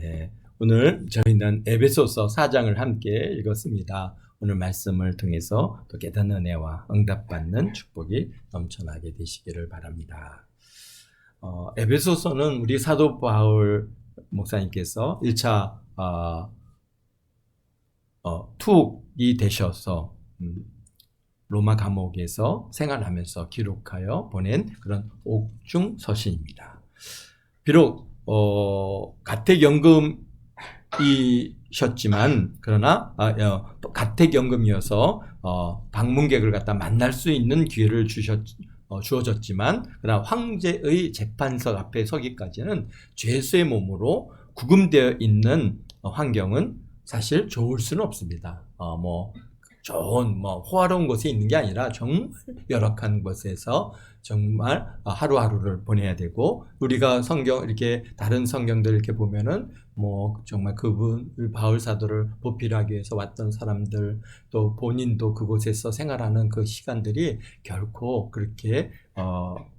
네, 오늘 저희는 에베소서 4장을 함께 읽었습니다. 오늘 말씀을 통해서 또 깨닫는 은혜와 응답받는 축복이 넘쳐나게 되시기를 바랍니다. 에베소서는 우리 사도 바울 목사님께서 1차 투옥이 되셔서 로마 감옥에서 생활하면서 기록하여 보낸 그런 옥중 서신입니다. 비록 가택연금이셨지만 그러나 또 가택연금이어서 방문객을 갖다 만날 수 있는 기회를 주어졌지만 그러나 황제의 재판석 앞에 서기까지는 죄수의 몸으로 구금되어 있는 환경은 사실 좋을 수는 없습니다. 좋은 호화로운 곳에 있는 게 아니라 정말 열악한 곳에서 정말 하루하루를 보내야 되고, 우리가 성경 이렇게 다른 성경들 이렇게 보면은 정말 그분을 바울 사도를 보필하기 위해서 왔던 사람들, 또 본인도 그곳에서 생활하는 그 시간들이 결코 그렇게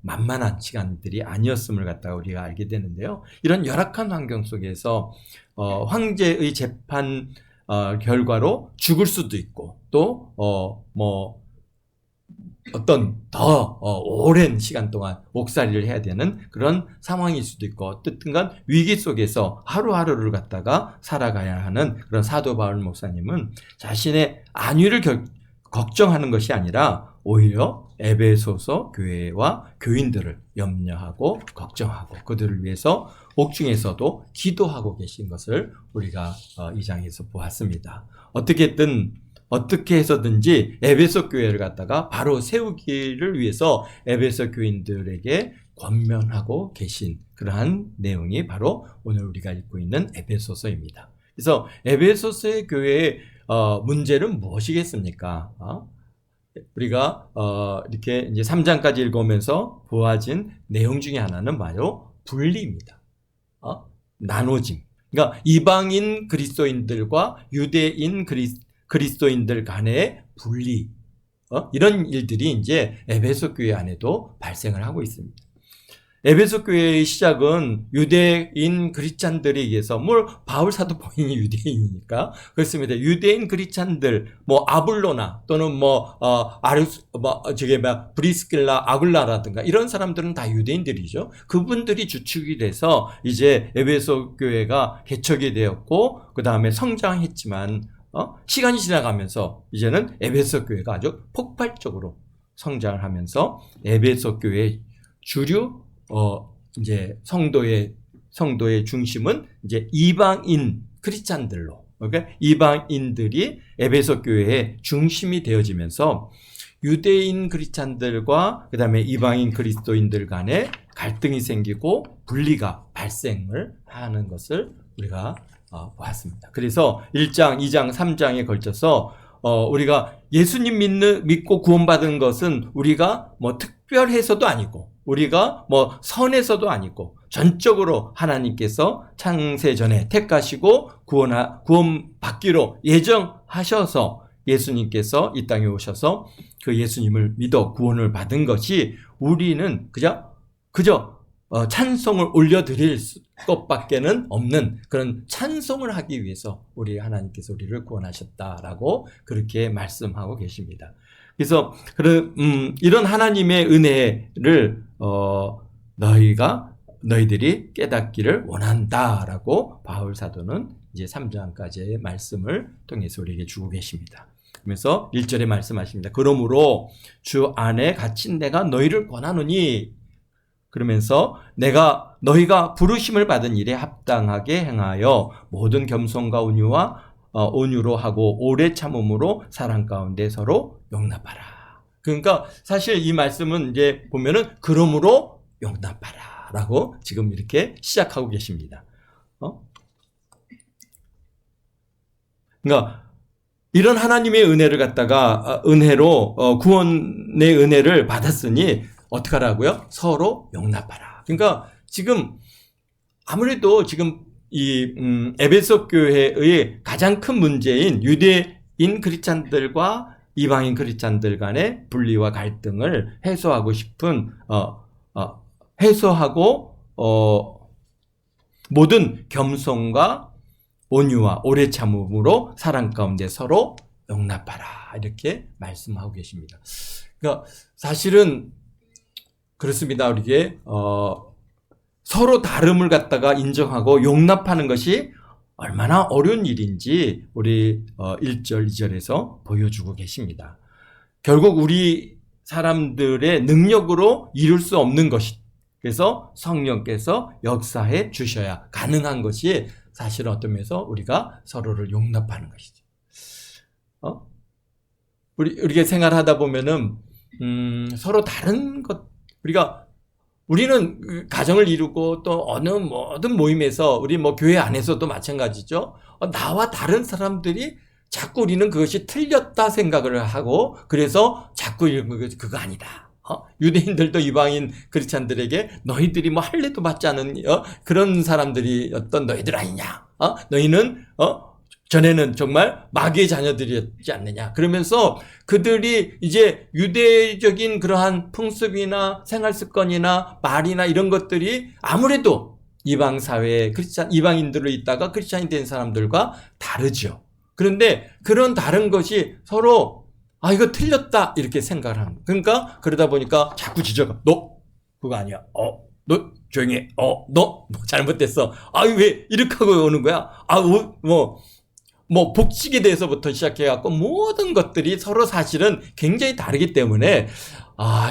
만만한 시간들이 아니었음을 갖다가 우리가 알게 되는데요. 이런 열악한 환경 속에서 황제의 재판 결과로 죽을 수도 있고, 또 어떤 더 오랜 시간 동안 옥살이를 해야 되는 그런 상황일 수도 있고, 어쨌든 간 위기 속에서 하루하루를 갖다가 살아가야 하는 그런 사도 바울 목사님은 자신의 안위를 걱정하는 것이 아니라 오히려 에베소서 교회와 교인들을 염려하고 걱정하고 그들을 위해서 옥중에서도 기도하고 계신 것을 우리가 이 장에서 보았습니다. 어떻게 해서든지 에베소 교회를 갖다가 바로 세우기를 위해서 에베소 교인들에게 권면하고 계신 그러한 내용이 바로 오늘 우리가 읽고 있는 에베소서입니다. 그래서 에베소서의 교회의 문제는 무엇이겠습니까? 우리가 이렇게 이제 3장까지 읽으면서 보아진 내용 중에 하나는 바로 분리입니다. 나눠짐. 그러니까 이방인 그리스도인들과 유대인 그리스도인들 간의 분리, 이런 일들이 이제 에베소 교회 안에도 발생을 하고 있습니다. 에베소 교회의 시작은 유대인 크리스찬들에 의해서, 바울 사도 본인이 유대인이니까 그렇습니다. 유대인 크리스찬들, 아블로나 또는 브리스길라, 아굴라라든가 이런 사람들은 다 유대인들이죠. 그분들이 주축이 돼서 이제 에베소 교회가 개척이 되었고, 그 다음에 성장했지만 시간이 지나가면서 이제는 에베소 교회가 아주 폭발적으로 성장을 하면서 에베소 교회의 주류 이제 성도의 중심은 이제 이방인 크리스찬들로, 그러니까 이방인들이 에베소 교회의 중심이 되어지면서 유대인 크리스찬들과 그다음에 이방인 그리스도인들 간에 갈등이 생기고 분리가 발생을 하는 것을 우리가 보았습니다. 그래서 1장, 2장, 3장에 걸쳐서 우리가 예수님 믿고 구원받은 것은 우리가 특별해서도 아니고, 우리가 선해서도 아니고, 전적으로 하나님께서 창세전에 택하시고 구원받기로 예정하셔서 예수님께서 이 땅에 오셔서 그 예수님을 믿어 구원을 받은 것이, 우리는 그저 찬송을 올려드릴 것밖에는 없는 그런 찬송을 하기 위해서 우리 하나님께서 우리를 구원하셨다라고 그렇게 말씀하고 계십니다. 그래서 이런 하나님의 은혜를 너희들이 깨닫기를 원한다라고 바울 사도는 이제 3장까지의 말씀을 통해서 우리에게 주고 계십니다. 그러면서 1절에 말씀하십니다. 그러므로 주 안에 갇힌 내가 너희를 권하노니, 그러면서 너희가 부르심을 받은 일에 합당하게 행하여 모든 겸손과 온유로 하고 오래 참음으로 사랑 가운데 서로 용납하라. 그러니까 사실 이 말씀은 이제 보면은 그러므로 용납하라라고 지금 이렇게 시작하고 계십니다. 그러니까 이런 하나님의 은혜를 갖다가 은혜로 구원의 은혜를 받았으니 어떻게 하라고요? 서로 용납하라. 그러니까 지금 아무래도 지금 이 에베소 교회의 가장 큰 문제인 유대인 크리스찬들과 이방인 크리스찬들 간의 분리와 갈등을 해소하고 모든 겸손과 온유와 오래 참음으로 사랑 가운데 서로 용납하라. 이렇게 말씀하고 계십니다. 그러니까 사실은 그렇습니다. 우리게 서로 다름을 갖다가 인정하고 용납하는 것이 얼마나 어려운 일인지 우리 1절, 2절에서 보여주고 계십니다. 결국 우리 사람들의 능력으로 이룰 수 없는 것이, 그래서 성령께서 역사해 주셔야 가능한 것이 사실 어떤 면에서 우리가 서로를 용납하는 것이죠. 우리가 생활하다 보면은 서로 다른 것, 우리는 가정을 이루고 또 어느 모든 모임에서 우리 뭐 교회 안에서도 마찬가지죠. 나와 다른 사람들이 자꾸 우리는 그것이 틀렸다 생각을 하고 그래서 자꾸 그거 아니다. 유대인들도 이방인 크리스찬들에게 너희들이 뭐 할례도 받지 않은 그런 사람들이 어떤 너희들 아니냐. 너희는 전에는 정말 마귀의 자녀들이었지 않느냐. 그러면서 그들이 이제 유대적인 그러한 풍습이나 생활 습관이나 말이나 이런 것들이 아무래도 이방 사회에 이방인들로 있다가 크리스찬이 된 사람들과 다르죠. 그런데 그런 다른 것이 서로 이거 틀렸다 이렇게 생각을 하는 거예요. 그러니까 그러다 보니까 자꾸 지적하. 너 그거 아니야. 너 조용히 해. 너 뭐 잘못됐어. 왜 이렇게 하고 오는 거야? 복직에 대해서부터 시작해갖고 모든 것들이 서로 사실은 굉장히 다르기 때문에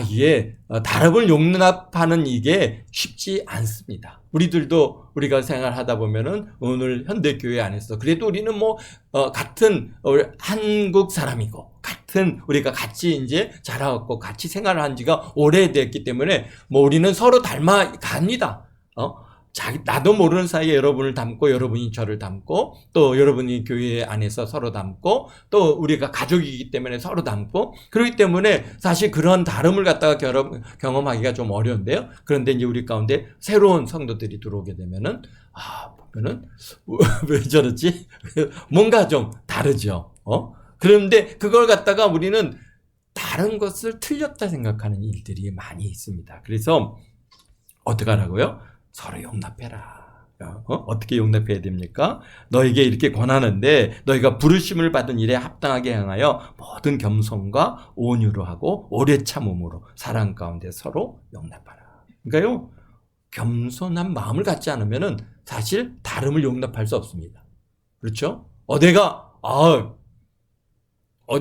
이게 다름을 용납하는 이게 쉽지 않습니다. 우리가 생활하다 보면은 오늘 현대교회 안에서 그래도 우리는 같은 한국 사람이고 같은 우리가 같이 이제 자라왔고 같이 생활을 한 지가 오래됐기 때문에 우리는 서로 닮아 갑니다. 나도 모르는 사이에 여러분을 닮고 여러분이 저를 닮고 또 여러분이 교회 안에서 서로 닮고 또 우리가 가족이기 때문에 서로 닮고 그렇기 때문에 사실 그런 다름을 갖다가 경험하기가 좀 어려운데요. 그런데 이제 우리 가운데 새로운 성도들이 들어오게 되면은 보면은 왜 저러지? 뭔가 좀 다르죠. 그런데 그걸 갖다가 우리는 다른 것을 틀렸다 생각하는 일들이 많이 있습니다. 그래서 어떻게 하라고요? 서로 용납해라. 어떻게 용납해야 됩니까? 너에게 이렇게 권하는데 너희가 부르심을 받은 일에 합당하게 행하여 모든 겸손과 온유로 하고 오래 참음으로 사랑 가운데 서로 용납하라. 그러니까요, 겸손한 마음을 갖지 않으면은 사실 다름을 용납할 수 없습니다. 그렇죠?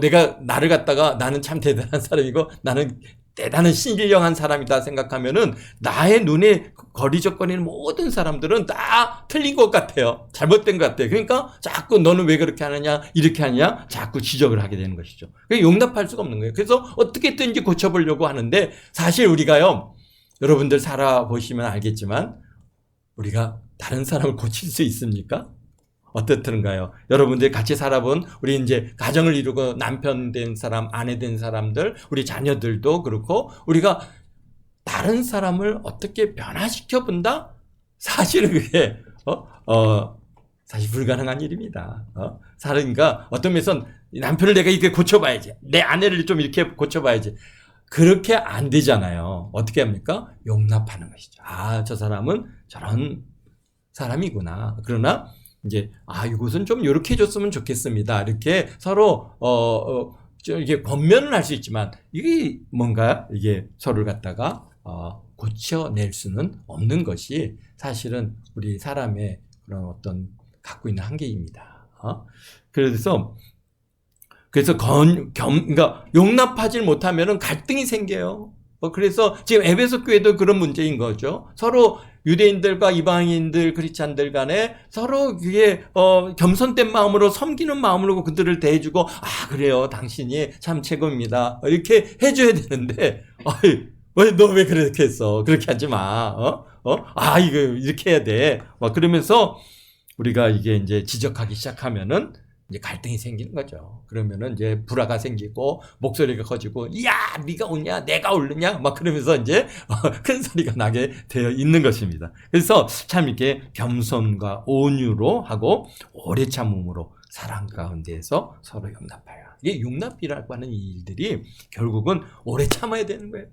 내가 나를 갖다가 나는 참 대단한 사람이고 나는 대단한 신실령한 사람이다 생각하면은 나의 눈에 거리적거리는 모든 사람들은 다 틀린 것 같아요. 잘못된 것 같아요. 그러니까 자꾸 너는 왜 그렇게 하느냐, 이렇게 하느냐, 자꾸 지적을 하게 되는 것이죠. 그러니까 용납할 수가 없는 거예요. 그래서 어떻게든지 고쳐보려고 하는데 사실 우리가요, 여러분들 살아보시면 알겠지만 우리가 다른 사람을 고칠 수 있습니까? 어떻든가요? 여러분들이 같이 살아본 우리 이제 가정을 이루고 남편 된 사람, 아내 된 사람들, 우리 자녀들도 그렇고 우리가 다른 사람을 어떻게 변화시켜 본다? 사실은 그게 사실 불가능한 일입니다. 그러니까 어떤 면에선 남편을 내가 이렇게 고쳐봐야지, 내 아내를 좀 이렇게 고쳐봐야지. 그렇게 안 되잖아요. 어떻게 합니까? 용납하는 것이죠. 저 사람은 저런 사람이구나. 그러나 이제 이것은 좀 이렇게 해줬으면 좋겠습니다. 이렇게 서로 이게 권면을 할 수 있지만 이게 뭔가 이게 서로를 갖다가 고쳐낼 수는 없는 것이 사실은 우리 사람의 그런 어떤 갖고 있는 한계입니다. 그래서 그러니까 용납하지 못하면은 갈등이 생겨요. 그래서 지금 에베소 교회도 그런 문제인 거죠. 서로 유대인들과 이방인들, 크리스찬들 간에 서로 그게 겸손된 마음으로 섬기는 마음으로 그들을 대해주고 그래요, 당신이 참 최고입니다 이렇게 해줘야 되는데 너 왜 그렇게 했어? 그렇게 하지 마. 이거 이렇게 해야 돼. 그러면서 우리가 이게 이제 지적하기 시작하면은 이제 갈등이 생기는 거죠. 그러면은 이제 불화가 생기고 목소리가 커지고 네가 옳냐 내가 옳느냐 그러면서 이제 큰 소리가 나게 되어 있는 것입니다. 그래서 참 이렇게 겸손과 온유로 하고 오래 참음으로 사랑 가운데에서 서로 용납하여. 이게 용납이라고 하는 일들이 결국은 오래 참아야 되는 거예요.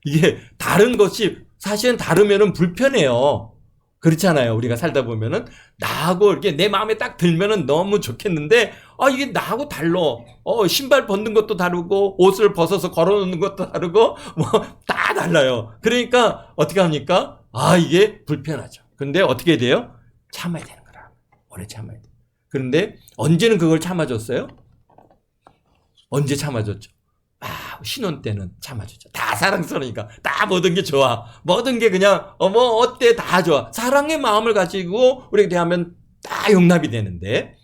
이게 다른 것이 사실은 다르면은 불편해요. 그렇잖아요. 우리가 살다 보면은 나하고 이렇게 내 마음에 딱 들면은 너무 좋겠는데 이게 나하고 달라. 신발 벗는 것도 다르고 옷을 벗어서 걸어놓는 것도 다르고 뭐 다 달라요. 그러니까 어떻게 합니까? 이게 불편하죠. 근데 어떻게 돼요? 참아야 되는 거라. 오래 참아야 돼. 그런데 언제는 그걸 참아줬어요? 언제 참아줬죠? 신혼 때는 참아주죠. 다 사랑스러우니까. 다 모든 게 좋아. 모든 게 그냥, 뭐, 어때? 다 좋아. 사랑의 마음을 가지고 우리가 대하면 다 용납이 되는데.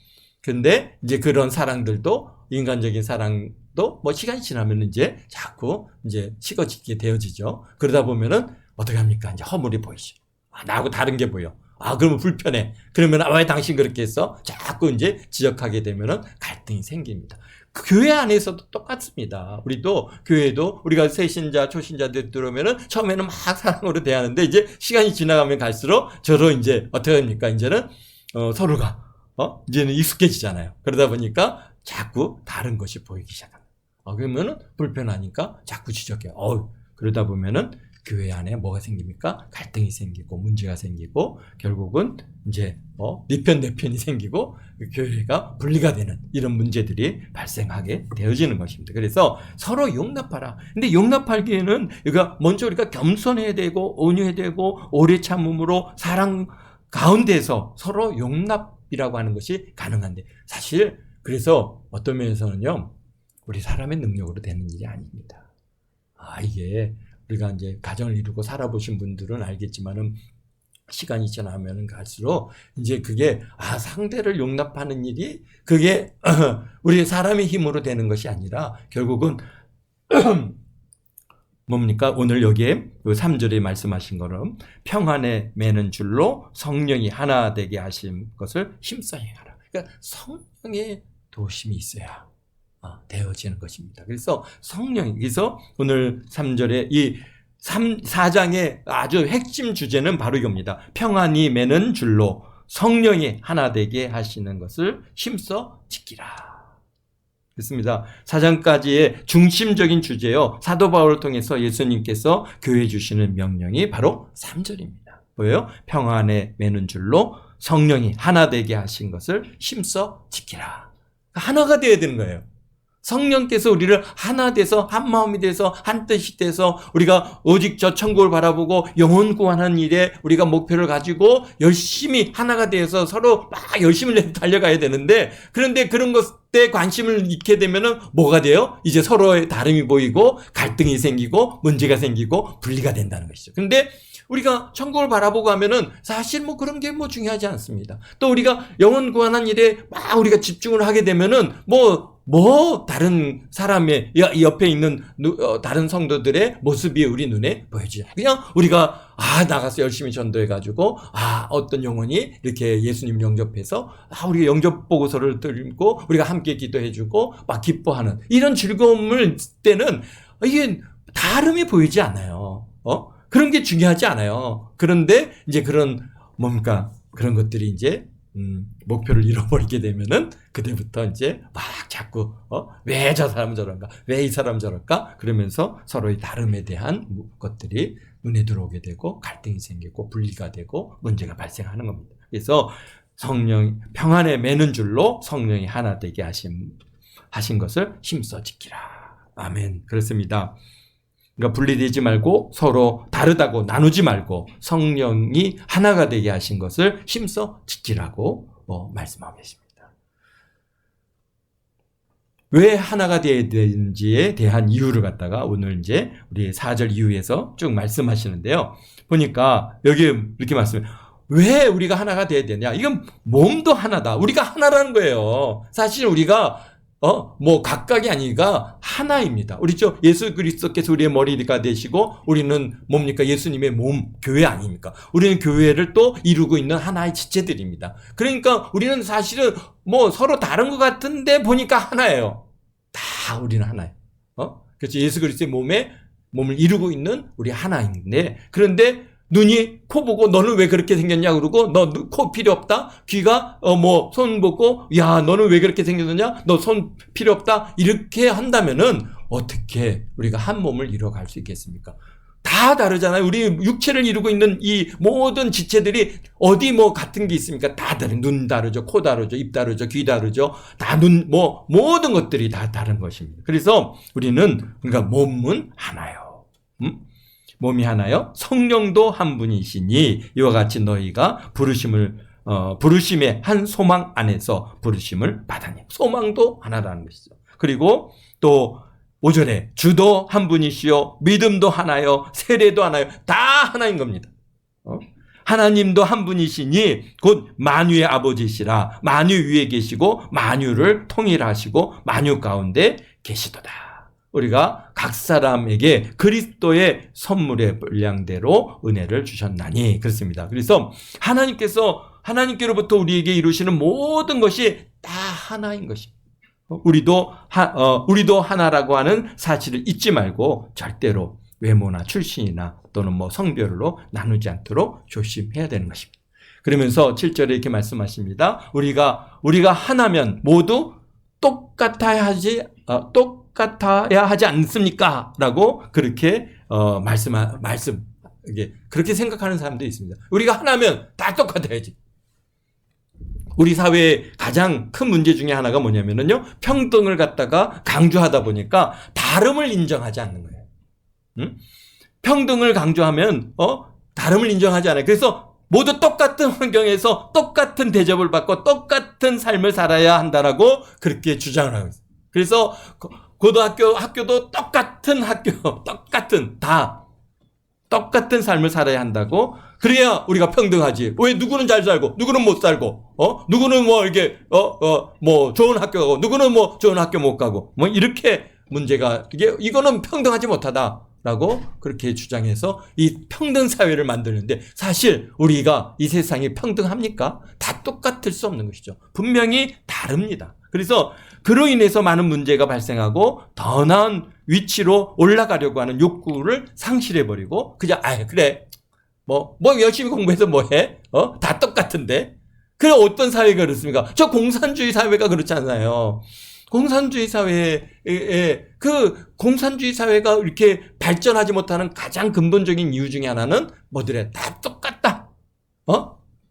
근데 이제 그런 사랑들도, 인간적인 사랑도 뭐 시간이 지나면 이제 자꾸 이제 식어지게 되어지죠. 그러다 보면은 어떻게 합니까? 이제 허물이 보이죠. 나하고 다른 게 보여. 그러면 불편해. 그러면 왜 당신 그렇게 했어? 자꾸 이제 지적하게 되면은 갈등이 생깁니다. 교회 안에서도 똑같습니다. 우리도 교회도 우리가 새신자, 초신자들 들어오면은 처음에는 막 사랑으로 대하는데 이제 시간이 지나가면 갈수록 저로 이제 어떻게 합니까? 이제는 서로가 이제는 익숙해지잖아요. 그러다 보니까 자꾸 다른 것이 보이기 시작합니다. 그러면은 불편하니까 자꾸 지적해요. 그러다 보면은 교회 안에 뭐가 생깁니까? 갈등이 생기고 문제가 생기고 결국은 이제 네 편 내 편이 생기고 교회가 분리가 되는 이런 문제들이 발생하게 되어지는 것입니다. 그래서 서로 용납하라. 근데 용납하기에는 먼저 우리가 겸손해야 되고 온유해야 되고 오래 참음으로 사랑 가운데서 서로 용납이라고 하는 것이 가능한데 사실 그래서 어떤 면에서는요 우리 사람의 능력으로 되는 일이 아닙니다. 이게 우리가 이제 가정을 이루고 살아보신 분들은 알겠지만은 시간이 지나면 갈수록 이제 그게 상대를 용납하는 일이 그게 우리 사람의 힘으로 되는 것이 아니라 결국은 뭡니까? 오늘 여기에 3절에 말씀하신 것처럼 평안에 매는 줄로 성령이 하나 되게 하신 것을 힘써 행하라. 그러니까 성령의 도심이 있어야 되어지는 것입니다. 그래서 그래서 오늘 3절에 이 4장의 아주 핵심 주제는 바로 이겁니다. 평안이 매는 줄로 성령이 하나 되게 하시는 것을 힘써 지키라. 그렇습니다. 4장까지의 중심적인 주제요. 사도 바울을 통해서 예수님께서 교회 주시는 명령이 바로 3절입니다. 뭐예요? 평안에 매는 줄로 성령이 하나 되게 하신 것을 힘써 지키라. 하나가 되어야 되는 거예요. 성령께서 우리를 하나 돼서 한 마음이 돼서 한 뜻이 돼서 우리가 오직 저 천국을 바라보고 영혼 구원하는 일에 우리가 목표를 가지고 열심히 하나가 되어서 서로 막 열심히 달려가야 되는데 그런데 그런 것에 관심을 잃게 되면은 뭐가 돼요? 이제 서로의 다름이 보이고 갈등이 생기고 문제가 생기고 분리가 된다는 것이죠. 근데 우리가 천국을 바라보고 하면은 사실 뭐 그런 게 뭐 중요하지 않습니다. 또 우리가 영혼 구원하는 일에 막 우리가 집중을 하게 되면은 뭐 다른 사람의 옆에 있는 다른 성도들의 모습이 우리 눈에 보여지죠. 그냥 우리가 나가서 열심히 전도해가지고 어떤 영혼이 이렇게 예수님 영접해서 우리가 영접 보고서를 들고 우리가 함께 기도해주고 막 기뻐하는 이런 즐거움을 때는 이게 다름이 보이지 않아요. 그런 게 중요하지 않아요. 그런데 이제 그런 그런 것들이 이제 목표를 잃어버리게 되면은 그때부터 이제 막 자꾸 왜 저 사람은 저런가, 왜 이 사람은 저럴까 그러면서 서로의 다름에 대한 것들이 눈에 들어오게 되고 갈등이 생기고 분리가 되고 문제가 발생하는 겁니다. 그래서 성령 평안에 매는 줄로 성령이 하나 되게 하신 것을 힘써 지키라. 아멘. 그렇습니다. 그러니까 분리되지 말고 서로 다르다고 나누지 말고 성령이 하나가 되게 하신 것을 힘써 지키라고 말씀하고 계십니다. 왜 하나가 되어야 되는지에 대한 이유를 갖다가 오늘 이제 우리 4절 이후에서 쭉 말씀하시는데요. 보니까 여기 이렇게 말씀해요. 왜 우리가 하나가 되어야 되냐? 이건 몸도 하나다. 우리가 하나라는 거예요. 사실 우리가 각각이 아니라 하나입니다. 우리 예수 그리스도께서 우리의 머리가 되시고 우리는 뭡니까? 예수님의 몸, 교회 아닙니까? 우리는 교회를 또 이루고 있는 하나의 지체들입니다. 그러니까 우리는 사실은 서로 다른 것 같은데 보니까 하나예요. 다 우리는 하나예요. 그렇죠? 예수 그리스도의 몸을 이루고 있는 우리 하나인데 그런데 눈이 코 보고 너는 왜 그렇게 생겼냐 그러고 너 코 필요 없다. 귀가 손 보고 야 너는 왜 그렇게 생겼느냐 너 손 필요 없다. 이렇게 한다면은 어떻게 우리가 한 몸을 이뤄갈 수 있겠습니까? 다 다르잖아요. 우리 육체를 이루고 있는 이 모든 지체들이 어디 뭐 같은 게 있습니까? 다 다른, 눈 다르죠, 코 다르죠, 입 다르죠, 귀 다르죠. 다 모든 것들이 다 다른 것입니다. 그래서 우리는, 그러니까 몸은 하나요. 몸이 하나요. 성령도 한 분이시니 이와 같이 너희가 부르심의 한 소망 안에서 부르심을 받았니. 소망도 하나라는 것이죠. 그리고 또 5절에 주도 한 분이시요 믿음도 하나요 세례도 하나요. 다 하나인 겁니다. 하나님도 한 분이시니 곧 만유의 아버지시라. 만유 위에 계시고 만유를 통일하시고 만유 가운데 계시도다. 우리가 각 사람에게 그리스도의 선물의 분량대로 은혜를 주셨나니 그렇습니다. 그래서 하나님께로부터 우리에게 이루시는 모든 것이 다 하나인 것입니다. 우리도 하나라고 하는 사실을 잊지 말고 절대로 외모나 출신이나 또는 뭐 성별로 나누지 않도록 조심해야 되는 것입니다. 그러면서 7절에 이렇게 말씀하십니다. 우리가 하나면 모두 똑같아야 하지 않습니까? 라고 그렇게 그렇게 생각하는 사람들이 있습니다. 우리가 하나면 다 똑같아야지. 우리 사회의 가장 큰 문제 중에 하나가 뭐냐면요, 평등을 갖다가 강조하다 보니까 다름을 인정하지 않는 거예요. 평등을 강조하면 다름을 인정하지 않아요. 그래서 모두 똑같은 환경에서 똑같은 대접을 받고 똑같은 삶을 살아야 한다라고 그렇게 주장을 하고 있어요. 그래서 학교도 똑같은 똑같은 삶을 살아야 한다고. 그래야 우리가 평등하지. 왜 누구는 잘 살고 누구는 못 살고 누구는 뭐 이렇게 뭐 좋은 학교 가고 누구는 뭐 좋은 학교 못 가고 뭐 이렇게 문제가 이거는 평등하지 못하다라고 그렇게 주장해서 이 평등 사회를 만드는데, 사실 우리가 이 세상이 평등합니까? 다 똑같을 수 없는 것이죠. 분명히 다릅니다. 그래서 그로 인해서 많은 문제가 발생하고 더 나은 위치로 올라가려고 하는 욕구를 상실해버리고 그냥 그래 뭐 열심히 공부해서 뭐해? 다 똑같은데. 그래 어떤 사회가 그렇습니까? 저 공산주의 사회가 그렇지 않아요. 공산주의 사회가 이렇게 발전하지 못하는 가장 근본적인 이유 중에 하나는 뭐더래? 다 똑같다.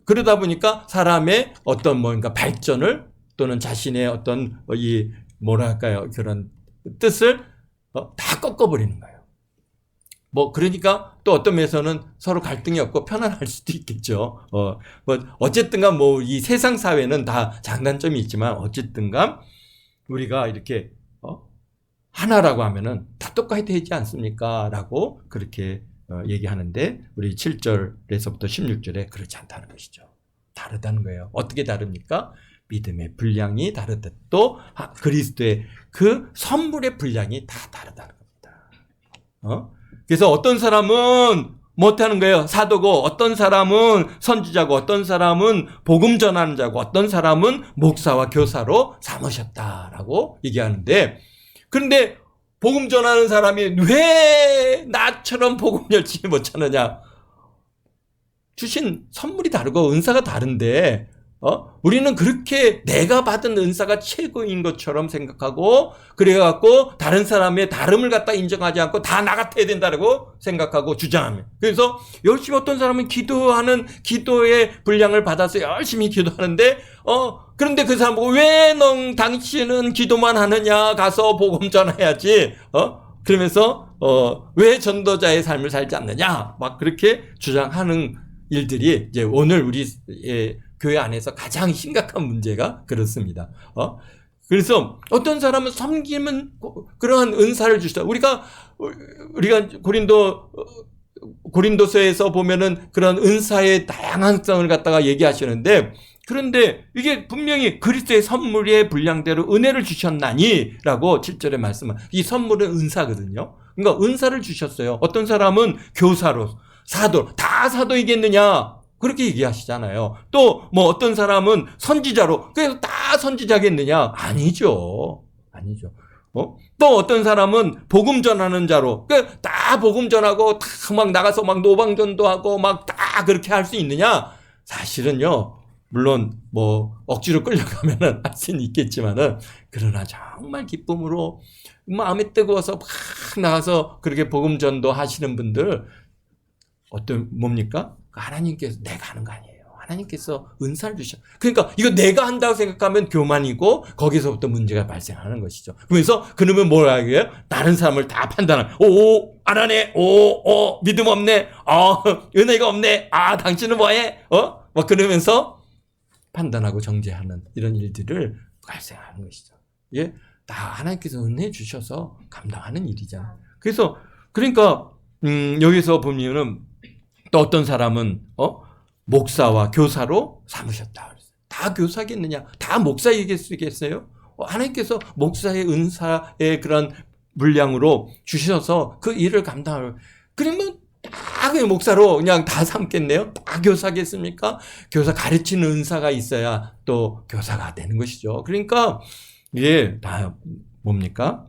그러다 보니까 사람의 어떤 뭔가 발전을 또는 자신의 어떤 그런 뜻을 다 꺾어버리는 거예요. 그러니까 또 어떤 면에서는 서로 갈등이 없고 편안할 수도 있겠죠. 어쨌든간 이 세상 사회는 다 장단점이 있지만 어쨌든간 우리가 이렇게 하나라고 하면은 다 똑같이 되지 않습니까? 라고 그렇게 얘기하는데 우리 7절에서부터 16절에 그렇지 않다는 것이죠. 다르다는 거예요. 어떻게 다릅니까? 믿음의 분량이 다르듯 또 그리스도의 그 선물의 분량이 다 다르다는 겁니다. 그래서 어떤 사람은 못하는 거예요. 사도고, 어떤 사람은 선지자고, 어떤 사람은 복음 전하는 자고, 어떤 사람은 목사와 교사로 삼으셨다라고 얘기하는데, 그런데 복음 전하는 사람이 왜 나처럼 복음 열심히 못 찾느냐? 주신 선물이 다르고 은사가 다른데 우리는 그렇게 내가 받은 은사가 최고인 것처럼 생각하고 그래갖고 다른 사람의 다름을 갖다 인정하지 않고 다 나 같아야 된다고 생각하고 주장하면, 그래서 열심히 어떤 사람은 기도의 분량을 받아서 열심히 기도하는데 그런데 그 사람 보고 왜 당신은 기도만 하느냐, 가서 복음 전해야지 그러면서 왜 전도자의 삶을 살지 않느냐 막 그렇게 주장하는 일들이 이제 오늘 우리 교회 안에서 가장 심각한 문제가 그렇습니다. 그래서 어떤 사람은 섬기면 그러한 은사를 주시다. 우리가 고린도서에서 보면은 그런 은사의 다양성을 갖다가 얘기하시는데, 그런데 이게 분명히 그리스도의 선물의 분량대로 은혜를 주셨나니라고 7절에 말씀은, 이 선물은 은사거든요. 그러니까 은사를 주셨어요. 어떤 사람은 교사로, 사도, 다 사도이겠느냐? 그렇게 얘기하시잖아요. 또 어떤 사람은 선지자로, 그래서 다 선지자겠느냐? 아니죠. 또 어떤 사람은 복음 전하는 자로, 다 복음 전하고 다 막 나가서 막 노방전도 하고 막 다 그렇게 할 수 있느냐? 사실은요, 물론 뭐 억지로 끌려가면은 할 수는 있겠지만은 그러나 정말 기쁨으로 마음이 뜨거워서 막 나가서 그렇게 복음 전도하시는 분들 뭡니까? 하나님께서 내가 하는 거 아니에요. 하나님께서 은사를 주셔. 그러니까 이거 내가 한다고 생각하면 교만이고 거기서부터 문제가 발생하는 것이죠. 그래서 그러면 뭐라 해요? 다른 사람을 다 판단하는. 오, 안 하네. 오, 믿음 없네. 은혜가 없네. 당신은 뭐해? 막 그러면서 판단하고 정죄하는 이런 일들을 발생하는 것이죠. 이게 다 하나님께서 은혜 주셔서 감당하는 일이잖아요. 그래서 그러니까 여기서 보면은 또 어떤 사람은 목사와 교사로 삼으셨다. 다 교사겠느냐? 다 목사이겠어요? 하나님께서 목사의 은사의 그런 분량으로 주셔서 그 일을 감당할. 그러면 다 목사로 그냥 다 삼겠네요? 다 교사겠습니까? 교사 가르치는 은사가 있어야 또 교사가 되는 것이죠. 그러니까 이게 다 뭡니까?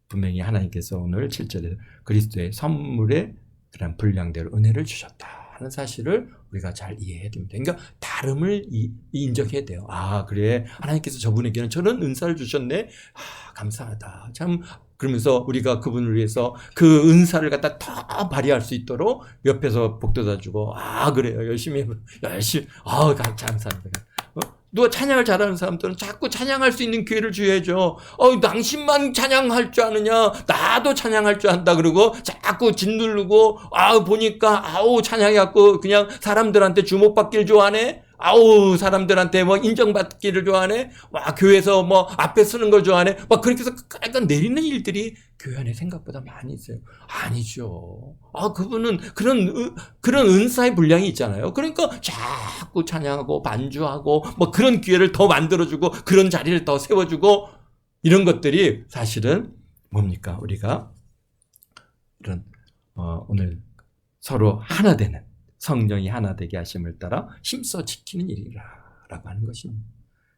분명히 하나님께서 오늘 7절에 그리스도의 선물의 그런 분량대로 은혜를 주셨다 하는 사실을 우리가 잘 이해해야 됩니다. 그러니까 다름을 인정해야 돼요. 그래. 하나님께서 저분에게는 저런 은사를 주셨네. 감사하다. 참 그러면서 우리가 그분을 위해서 그 은사를 갖다 더 발휘할 수 있도록 옆에서 복돋아 주고 그래요. 열심히 감사합니다. 누가 찬양을 잘하는 사람들은 자꾸 찬양할 수 있는 기회를 줘야죠. 당신만 찬양할 줄 아느냐? 나도 찬양할 줄 안다. 그러고 자꾸 짓누르고, 보니까, 찬양해갖고 그냥 사람들한테 주목받기를 좋아하네? 사람들한테 뭐 인정받기를 좋아하네? 교회에서 뭐 앞에 서는 걸 좋아하네? 그렇게 해서 약간 내리는 일들이 교회 안에 생각보다 많이 있어요. 아니죠. 그분은 그런 은사의 분량이 있잖아요. 그러니까 자꾸 찬양하고 반주하고 뭐 그런 기회를 더 만들어주고 그런 자리를 더 세워주고 이런 것들이 사실은 뭡니까? 우리가 이런 오늘 서로 하나 되는 성령이 하나 되게 하심을 따라 힘써 지키는 일이라고 하는 것입니다.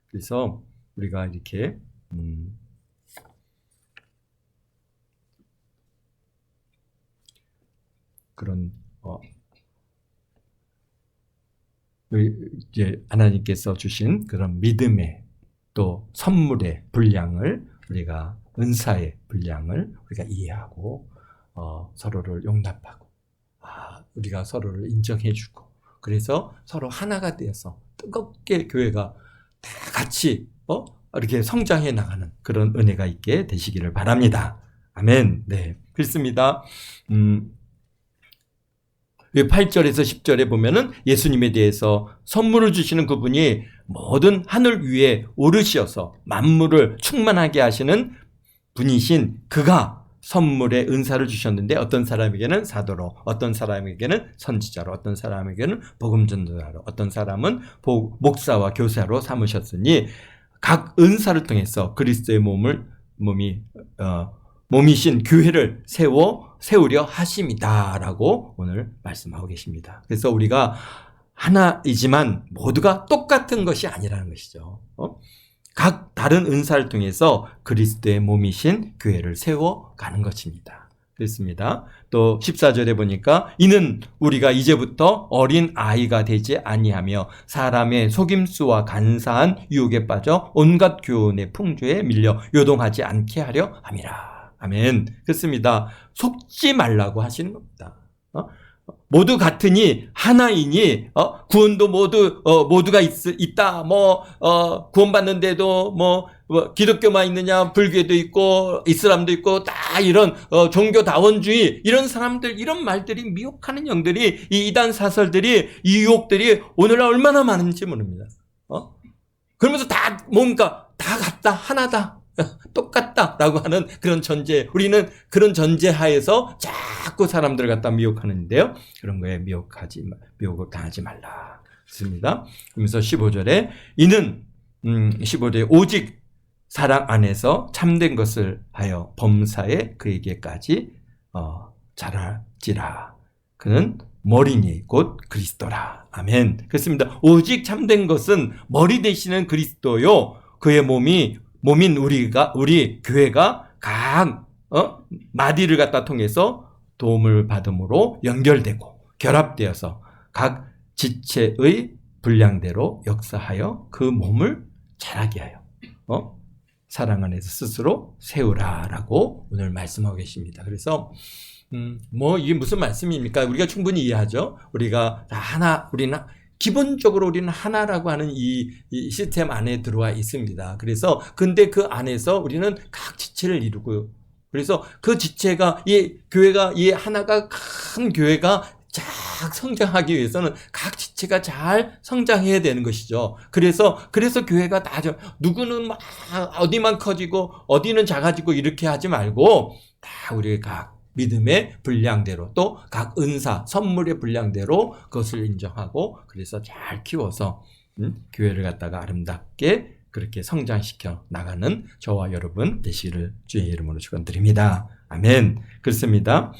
그래서 우리가 이렇게 그런 이제 하나님께서 주신 그런 믿음의 또 선물의 분량을 우리가 은사의 분량을 우리가 이해하고 서로를 용납하고 우리가 서로를 인정해주고 그래서 서로 하나가 되어서 뜨겁게 교회가 다 같이 이렇게 성장해 나가는 그런 은혜가 있게 되시기를 바랍니다. 아멘. 네, 그렇습니다. 8절에서 10절에 보면은 예수님에 대해서 선물을 주시는 그분이 모든 하늘 위에 오르시어서 만물을 충만하게 하시는 분이신 그가 선물의 은사를 주셨는데 어떤 사람에게는 사도로, 어떤 사람에게는 선지자로, 어떤 사람에게는 복음 전도자로, 어떤 사람은 목사와 교사로 삼으셨으니 각 은사를 통해서 그리스도의 몸이신 교회를 세우려 하심이다라고 오늘 말씀하고 계십니다. 그래서 우리가 하나이지만 모두가 똑같은 것이 아니라는 것이죠. 각 다른 은사를 통해서 그리스도의 몸이신 교회를 세워가는 것입니다. 그렇습니다. 또 14절에 보니까 이는 우리가 이제부터 어린 아이가 되지 아니하며 사람의 속임수와 간사한 유혹에 빠져 온갖 교훈의 풍조에 밀려 요동하지 않게 하려 함이라. 아멘. 그렇습니다. 속지 말라고 하시는 겁니다. 모두 같으니 하나이니 구원도 모두가 있다. 구원받는데도 기독교만 있느냐, 불교도 있고 이슬람도 있고 다 이런 종교다원주의 이런 사람들 이런 말들이 미혹하는 영들이 이 이단 사설들이 이 유혹들이 오늘날 얼마나 많은지 모릅니다. 그러면서 다 뭔가 다 같다 하나다. 똑같다라고 하는 그런 전제, 우리는 그런 전제 하에서 자꾸 사람들을 갖다 미혹하는데요. 그런 거에 미혹을 당하지 말라. 그렇습니다. 그러면서 15절에 이는 15절에 오직 사랑 안에서 참된 것을 하여 범사에 그에게까지 자랄지라. 그는 머리니 곧 그리스도라. 아멘. 그렇습니다. 오직 참된 것은 머리 되시는 그리스도요. 그의 몸인 우리 교회가 각 마디를 갖다 통해서 도움을 받음으로 연결되고 결합되어서 각 지체의 분량대로 역사하여 그 몸을 자라게 하여 사랑 안에서 스스로 세우라라고 오늘 말씀하고 계십니다. 그래서 뭐 이게 무슨 말씀입니까? 우리가 충분히 이해하죠. 우리가 다 하나, 우리는 기본적으로 우리는 하나라고 하는 이 시스템 안에 들어와 있습니다. 그래서 근데 그 안에서 우리는 각 지체를 이루고, 그래서 그 지체가 이 교회가 이 하나가 큰 교회가 잘 성장하기 위해서는 각 지체가 잘 성장해야 되는 것이죠. 그래서 교회가 다 누구는 막 어디만 커지고 어디는 작아지고 이렇게 하지 말고 다 우리가 각 믿음의 분량대로 또 각 은사, 선물의 분량대로 그것을 인정하고 그래서 잘 키워서 교회를 갖다가 아름답게 그렇게 성장시켜 나가는 저와 여러분 되시기를 주의 이름으로 축원드립니다. 아멘. 그렇습니다.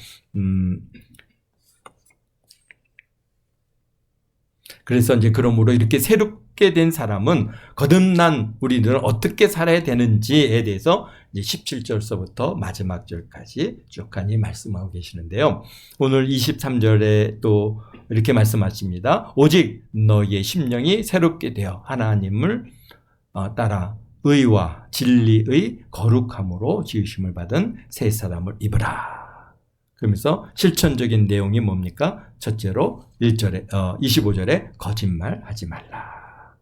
그래서 이제 그러므로 이렇게 새롭게 된 사람은 거듭난 우리들은 어떻게 살아야 되는지에 대해서 이제 17절서부터 마지막 절까지 쭉하니 말씀하고 계시는데요. 오늘 23절에 또 이렇게 말씀하십니다. 오직 너희의 심령이 새롭게 되어 하나님을 따라 의와 진리의 거룩함으로 지으심을 받은 새 사람을 입으라. 그러면서 실천적인 내용이 뭡니까? 첫째로 25절에 거짓말하지 말라.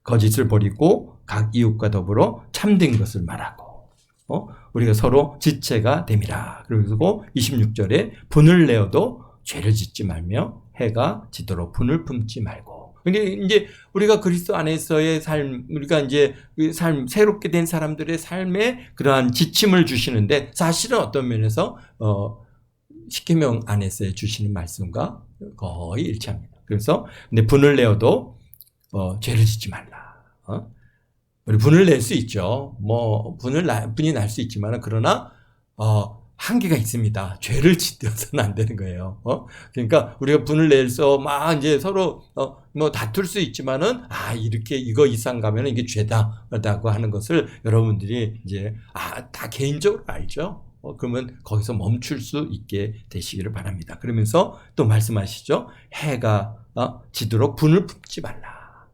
거짓을 버리고 각 이웃과 더불어 참된 것을 말하고 우리가 서로 지체가 됨이라. 그리고 26절에 분을 내어도 죄를 짓지 말며 해가 지도록 분을 품지 말고. 근데 이제 우리가 그리스도 안에서의 삶, 우리가 이제 그 삶, 새롭게 된 사람들의 삶에 그러한 지침을 주시는데 사실은 어떤 면에서 십계명 안에서 주시는 말씀과 거의 일치합니다. 그래서 근데 분을 내어도 죄를 짓지 말라. 우리 분을 낼 수 있죠. 뭐 분이 날 수 있지만 그러나 한계가 있습니다. 죄를 짓어서는 안 되는 거예요. 그러니까 우리가 분을 내서 막 이제 서로 뭐 다툴 수 있지만은 이렇게 이거 이상 가면은 이게 죄다라고 하는 것을 여러분들이 이제 다 개인적으로 알죠. 그러면 거기서 멈출 수 있게 되시기를 바랍니다. 그러면서 또 말씀하시죠. 해가 지도록 분을 품지 말라.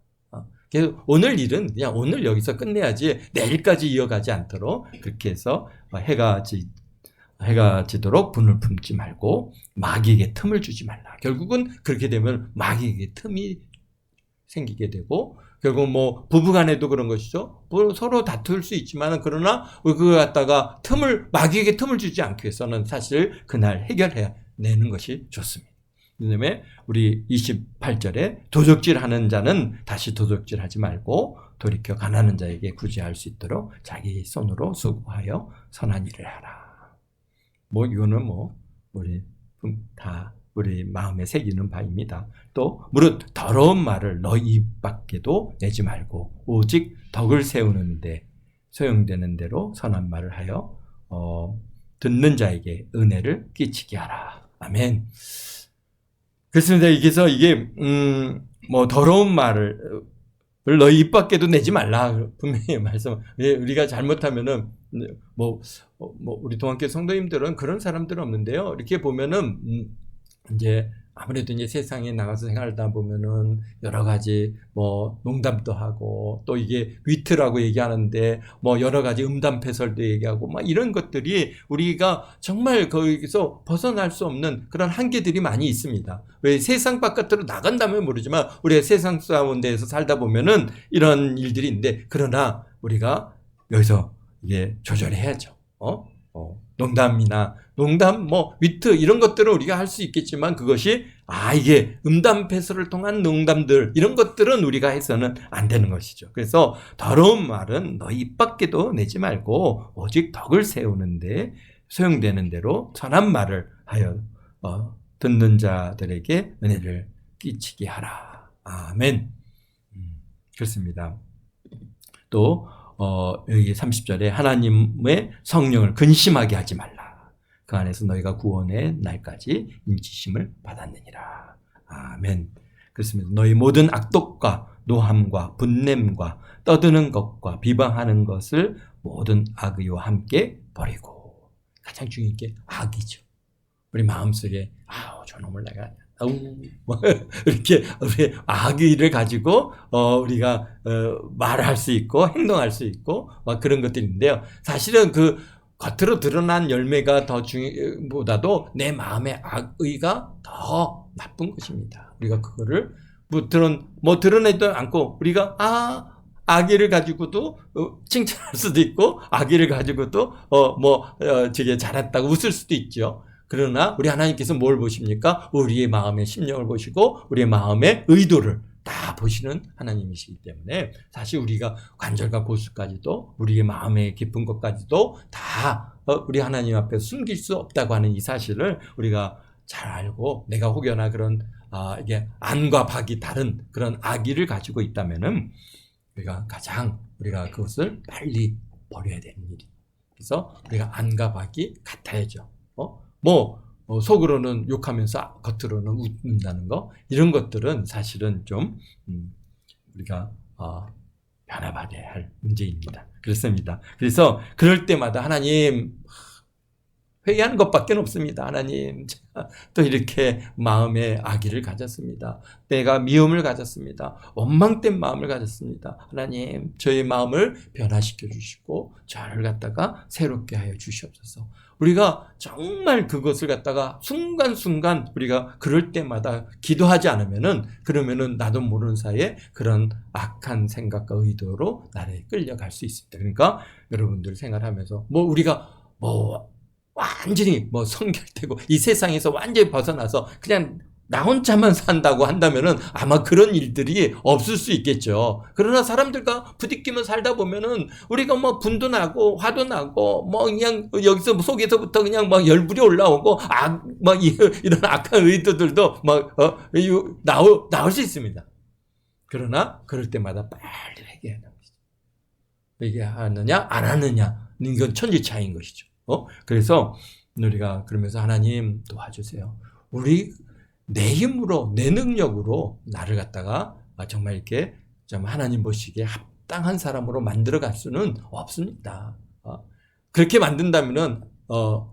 그래서 오늘 일은 그냥 오늘 여기서 끝내야지 내일까지 이어가지 않도록 그렇게 해서 해가 지도록 분을 품지 말고 마귀에게 틈을 주지 말라. 결국은 그렇게 되면 마귀에게 틈이 생기게 되고 결국 뭐 부부간에도 그런 것이죠. 서로 다툴 수 있지만 그러나 그걸 갖다가 마귀에게 틈을 주지 않기 위해서는 사실 그날 해결해 내는 것이 좋습니다. 그다음에 우리 28절에 도적질하는 자는 다시 도적질하지 말고 돌이켜 가난한 자에게 구제할 수 있도록 자기 손으로 수고하여 선한 일을 하라. 뭐 이거는 뭐 우리 마음에 새기는 바입니다. 또 무릇 더러운 말을 너희 입 밖에도 내지 말고 오직 덕을 세우는데 소용되는 대로 선한 말을 하여 듣는 자에게 은혜를 끼치게 하라. 아멘. 그렇습니다. 여기서 이게 뭐 더러운 말을 너희 입 밖에도 내지 말라. 분명히 말씀. 우리가 잘못하면은 우리 동안교회 성도님들은 그런 사람들은 없는데요. 이렇게 보면은 이제 아무래도 이제 세상에 나가서 생활하다 보면은 여러 가지 뭐 농담도 하고 또 이게 위트라고 얘기하는데 뭐 여러 가지 음담패설도 얘기하고 막 이런 것들이 우리가 정말 거기서 벗어날 수 없는 그런 한계들이 많이 있습니다. 왜 세상 바깥으로 나간다면 모르지만 우리가 세상 가운데에서 살다 보면은 이런 일들이 있는데 그러나 우리가 여기서 이게 조절해야죠. 농담, 위트, 이런 것들은 우리가 할 수 있겠지만 그것이, 이게 음담패설을 통한 농담들, 이런 것들은 우리가 해서는 안 되는 것이죠. 그래서 더러운 말은 너희 입 밖에도 내지 말고 오직 덕을 세우는데 소용되는 대로 선한 말을 하여 듣는 자들에게 은혜를 끼치게 하라. 아멘. 그렇습니다. 또, 여기 30절에 하나님의 성령을 근심하게 하지 말라. 그 안에서 너희가 구원의 날까지 인치심을 받았느니라. 아멘. 그렇습니다. 너희 모든 악독과 노함과 분냄과 떠드는 것과 비방하는 것을 모든 악의와 함께 버리고. 가장 중요한 게 악이죠. 우리 마음속에 저놈을 내가 뭐 이렇게 우리 아기를 가지고 우리가 말할 수 있고 행동할 수 있고 막 그런 것들인데요. 사실은 그 겉으로 드러난 열매가 더 보다도 내 마음의 악의가 더 나쁜 것입니다. 우리가 그거를 드러내도 않고 우리가 아기를 가지고도 칭찬할 수도 있고 아기를 가지고도 저게 잘했다고 웃을 수도 있죠. 그러나 우리 하나님께서 뭘 보십니까? 우리의 마음의 심령을 보시고 우리의 마음의 의도를 다 보시는 하나님이시기 때문에 사실 우리가 관절과 고수까지도 우리의 마음의 깊은 것까지도 다 우리 하나님 앞에 숨길 수 없다고 하는 이 사실을 우리가 잘 알고 내가 혹여나 그런 이게 안과 박이 다른 그런 악의를 가지고 있다면은 우리가 그것을 빨리 버려야 되는 일이. 그래서 우리가 안과 박이 같아야죠. 속으로는 욕하면서 겉으로는 웃는다는 거 이런 것들은 사실은 좀 우리가 변화받아야 할 문제입니다. 그렇습니다. 그래서 그럴 때마다 하나님 회개하는 것밖에 없습니다. 하나님 제가 또 이렇게 마음에 악의를 가졌습니다. 내가 미움을 가졌습니다. 원망된 마음을 가졌습니다. 하나님 저의 마음을 변화시켜 주시고 저를 갖다가 새롭게 하여 주시옵소서. 우리가 정말 그것을 갖다가 순간순간 우리가 그럴 때마다 기도하지 않으면은 그러면은 나도 모르는 사이에 그런 악한 생각과 의도로 나를 끌려갈 수 있습니다. 그러니까 여러분들 생각하면서 우리가 완전히 성결되고 이 세상에서 완전히 벗어나서 그냥 나 혼자만 산다고 한다면은 아마 그런 일들이 없을 수 있겠죠. 그러나 사람들과 부딪히며 살다 보면은 우리가 분도 나고 화도 나고 그냥 여기서 속에서부터 그냥 열불이 올라오고 이런 악한 의도들도 나올 수 있습니다. 그러나 그럴 때마다 빨리 회개하는 것이죠. 회개하느냐 안 하느냐 이건 천지차이인 것이죠. 그래서 우리가 그러면서 하나님 도와주세요. 우리 내 힘으로 내 능력으로 나를 갖다가 정말 이렇게 좀 하나님 보시기에 합당한 사람으로 만들어 갈 수는 없습니다. 그렇게 만든다면은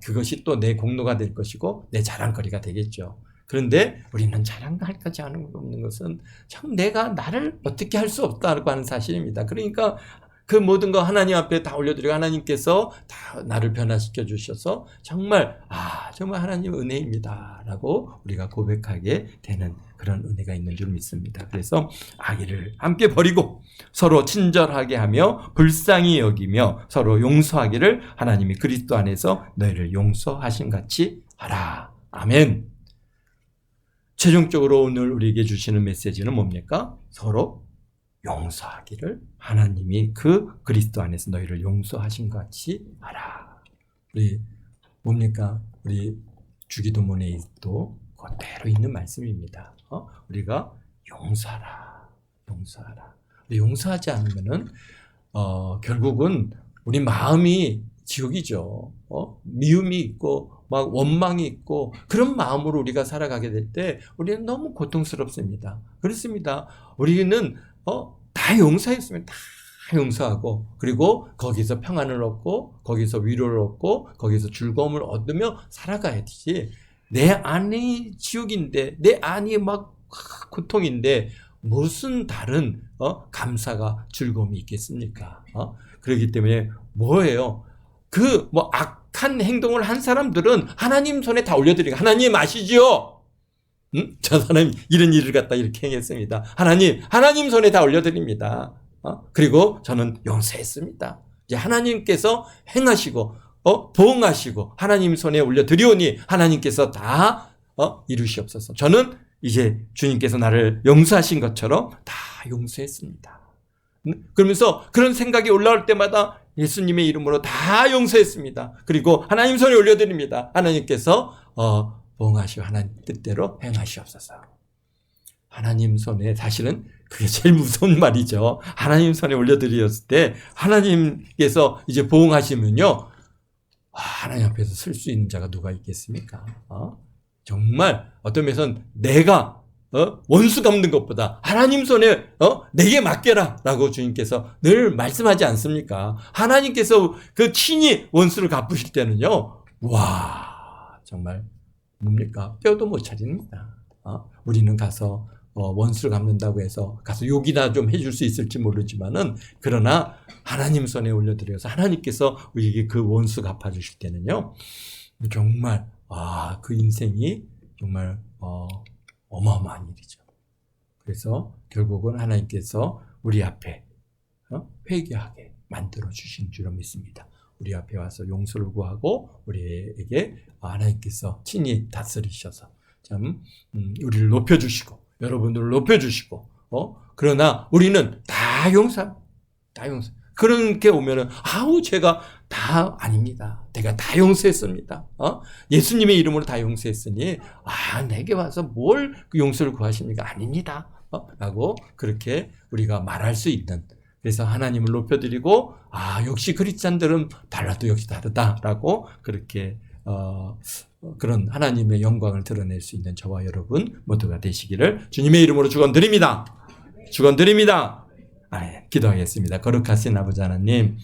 그것이 또 내 공로가 될 것이고 내 자랑거리가 되겠죠. 그런데 우리는 자랑할 것이 없는 것은 참 내가 나를 어떻게 할 수 없다고 하는 사실입니다. 그러니까 그 모든 거 하나님 앞에 다 올려드리고 하나님께서 다 나를 변화시켜 주셔서 정말 하나님 은혜입니다 라고 우리가 고백하게 되는 그런 은혜가 있는 줄 믿습니다. 그래서 악의를 함께 버리고 서로 친절하게 하며 불쌍히 여기며 서로 용서하기를 하나님이 그리스도 안에서 너희를 용서하신 같이 하라. 아멘. 최종적으로 오늘 우리에게 주시는 메시지는 뭡니까? 서로 용서하기를 하나님이 그 그리스도 안에서 너희를 용서하신 것 같이 하라. 우리 뭡니까? 우리 주기도문에도 그대로 있는 말씀입니다. 우리가 용서하라. 용서하지 않으면은 결국은 우리 마음이 지옥이죠. 미움이 있고 원망이 있고 그런 마음으로 우리가 살아가게 될 때 우리는 너무 고통스럽습니다. 그렇습니다. 우리는 다 용서했으면 다 용서하고 그리고 거기서 평안을 얻고 거기서 위로를 얻고 거기서 즐거움을 얻으며 살아가야지. 내 안이 지옥인데 내 안이 고통인데 무슨 다른 감사가 즐거움이 있겠습니까? 그렇기 때문에 뭐예요? 악한 행동을 한 사람들은 하나님 손에 다 올려드리고 하나님 아시지요? 저 사람이 이런 일을 갖다 이렇게 행했습니다. 하나님 손에 다 올려드립니다. 그리고 저는 용서했습니다. 이제 하나님께서 행하시고, 보응하시고, 하나님 손에 올려드리오니 하나님께서 다, 이루시옵소서. 저는 이제 주님께서 나를 용서하신 것처럼 다 용서했습니다. 그러면서 그런 생각이 올라올 때마다 예수님의 이름으로 다 용서했습니다. 그리고 하나님 손에 올려드립니다. 하나님께서, 보응하시고 하나님 뜻대로 행하시옵소서. 하나님 손에 사실은 그게 제일 무서운 말이죠. 하나님 손에 올려드렸을 때 하나님께서 이제 보응하시면요. 하나님 앞에서 설 수 있는 자가 누가 있겠습니까? 정말 어떤 면에서는 내가 원수 갚는 것보다 하나님 손에 내게 맡겨라 라고 주님께서 늘 말씀하지 않습니까? 하나님께서 그 친히 원수를 갚으실 때는요. 와 정말 뭡니까? 뼈도 못 차립니다. 우리는 가서 원수를 갚는다고 해서 가서 욕이나 좀 해줄 수 있을지 모르지만은 그러나 하나님 손에 올려드려서 하나님께서 우리에게 그 원수 갚아주실 때는요 정말 그 인생이 정말 어마어마한 일이죠. 그래서 결국은 하나님께서 우리 앞에 회개하게 만들어 주신 줄로 믿습니다. 우리 앞에 와서 용서를 구하고 우리에게 하나님께서 친히 다스리셔서 참 우리를 높여주시고 여러분들을 높여주시고 그러나 우리는 다 용서. 그렇게 오면은 제가 다 아닙니다. 내가 다 용서했습니다. 예수님의 이름으로 다 용서했으니 내게 와서 뭘 그 용서를 구하십니까? 아닙니다. 라고 그렇게 우리가 말할 수 있는. 그래서 하나님을 높여드리고 역시 크리스찬들은 달라도 역시 다르다라고 그렇게 그런 하나님의 영광을 드러낼 수 있는 저와 여러분 모두가 되시기를 주님의 이름으로 축원드립니다. 축원드립니다. 기도하겠습니다. 거룩하신 아버지 하나님,